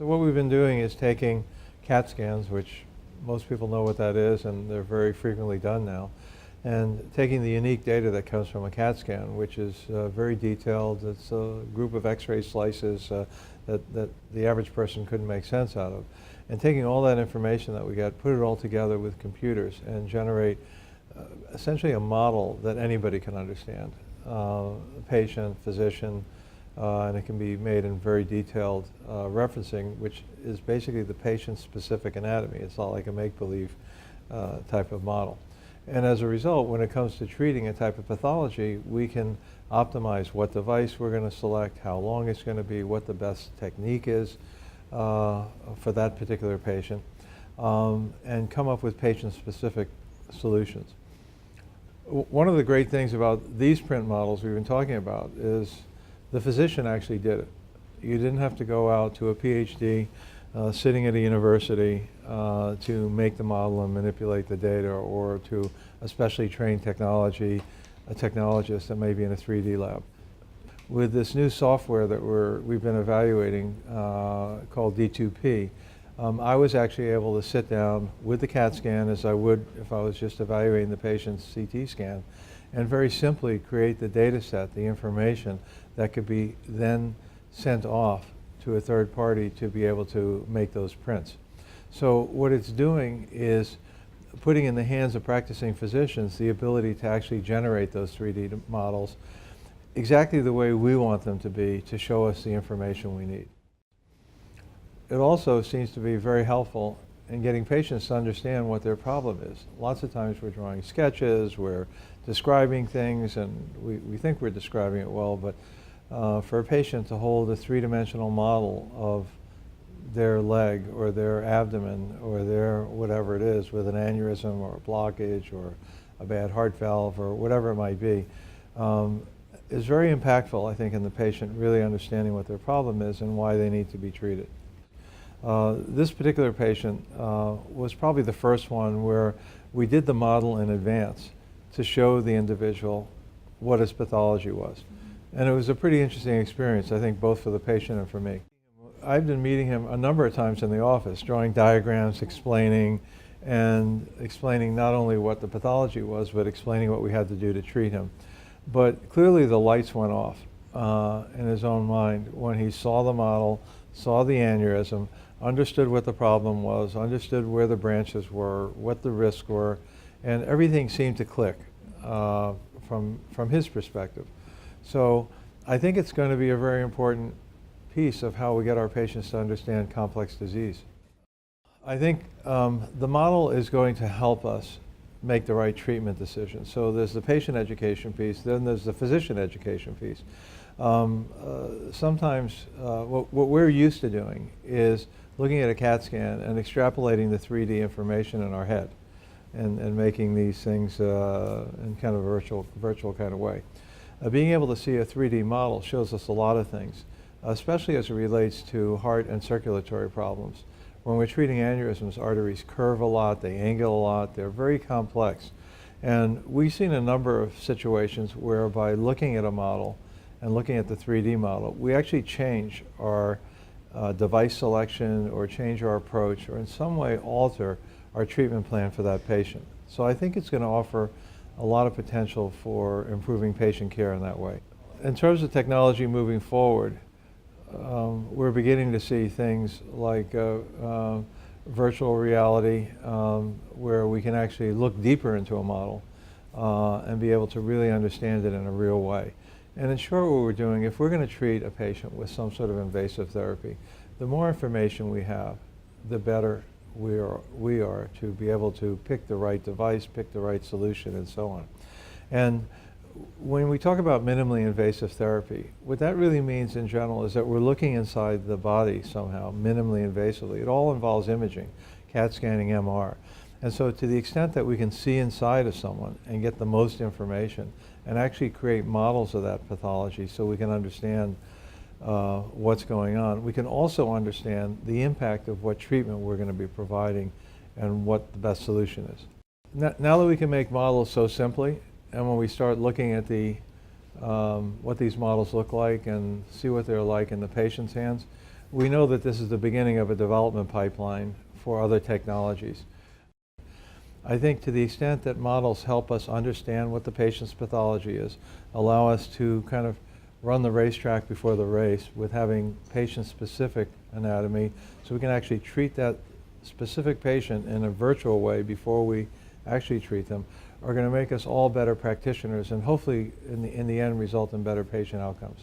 So what we've been doing is taking CAT scans, which most people know what that is, and they're very frequently done now, and taking the unique data that comes from a CAT scan, which is very detailed. It's a group of X-ray slices that the average person couldn't make sense out of. And taking all that information that we get, put it all together with computers and generate essentially a model that anybody can understand. Patient, physician, and it can be made in very detailed referencing, which is basically the patient's specific anatomy. It's not like a make-believe type of model. And as a result, when it comes to treating a type of pathology, we can optimize what device we're going to select, how long it's going to be, what the best technique is for that particular patient, and come up with patient-specific solutions. One of the great things about these print models we've been talking about is the physician actually did it. You didn't have to go out to a PhD sitting at a university to make the model and manipulate the data, or to a specially trained a technologist that may be in a 3D lab. With this new software that we've been evaluating called D2P, I was actually able to sit down with the CAT scan as I would if I was just evaluating the patient's CT scan, and very simply create the data set, the information that could be then sent off to a third party to be able to make those prints. So what it's doing is putting in the hands of practicing physicians the ability to actually generate those 3D models exactly the way we want them to be to show us the information we need. It also seems to be very helpful in getting patients to understand what their problem is. Lots of times we're drawing sketches, we're describing things, and we think we're describing it well, but for a patient to hold a three-dimensional model of their leg or their abdomen or their whatever it is, with an aneurysm or a blockage or a bad heart valve or whatever it might be, is very impactful, I think, in the patient really understanding what their problem is and why they need to be treated. This particular patient was probably the first one where we did the model in advance to show the individual what his pathology was. And it was a pretty interesting experience, I think, both for the patient and for me. I've been meeting him a number of times in the office, drawing diagrams, explaining not only what the pathology was, but explaining what we had to do to treat him. But clearly the lights went off in his own mind when he saw the model, saw the aneurysm, understood what the problem was, understood where the branches were, what the risks were, and everything seemed to click from his perspective. So I think it's going to be a very important piece of how we get our patients to understand complex disease. I think the model is going to help us make the right treatment decision. So there's the patient education piece, then there's the physician education piece. Sometimes what we're used to doing is looking at a CAT scan and extrapolating the 3D information in our head and making these things in kind of a virtual kind of way. Being able to see a 3D model shows us a lot of things, especially as it relates to heart and circulatory problems. When we're treating aneurysms, arteries curve a lot, they angle a lot, they're very complex. And we've seen a number of situations where by looking at a model and looking at the 3D model, we actually change our device selection or change our approach or in some way alter our treatment plan for that patient. So I think it's going to offer a lot of potential for improving patient care in that way. In terms of technology moving forward, we're beginning to see things like virtual reality, where we can actually look deeper into a model and be able to really understand it in a real way. And in short, what we're doing, if we're going to treat a patient with some sort of invasive therapy, the more information we have, the better we are to be able to pick the right device, pick the right solution, and so on. And when we talk about minimally invasive therapy, what that really means in general is that we're looking inside the body somehow, minimally invasively. It all involves imaging, CAT scanning, MR. And so to the extent that we can see inside of someone and get the most information and actually create models of that pathology so we can understand what's going on, we can also understand the impact of what treatment we're going to be providing and what the best solution is. Now that we can make models so simply, and when we start looking at what these models look like and see what they're like in the patient's hands, we know that this is the beginning of a development pipeline for other technologies. I think to the extent that models help us understand what the patient's pathology is, allow us to kind of run the racetrack before the race with having patient-specific anatomy, so we can actually treat that specific patient in a virtual way before we actually treat them, are going to make us all better practitioners and hopefully in the end result in better patient outcomes.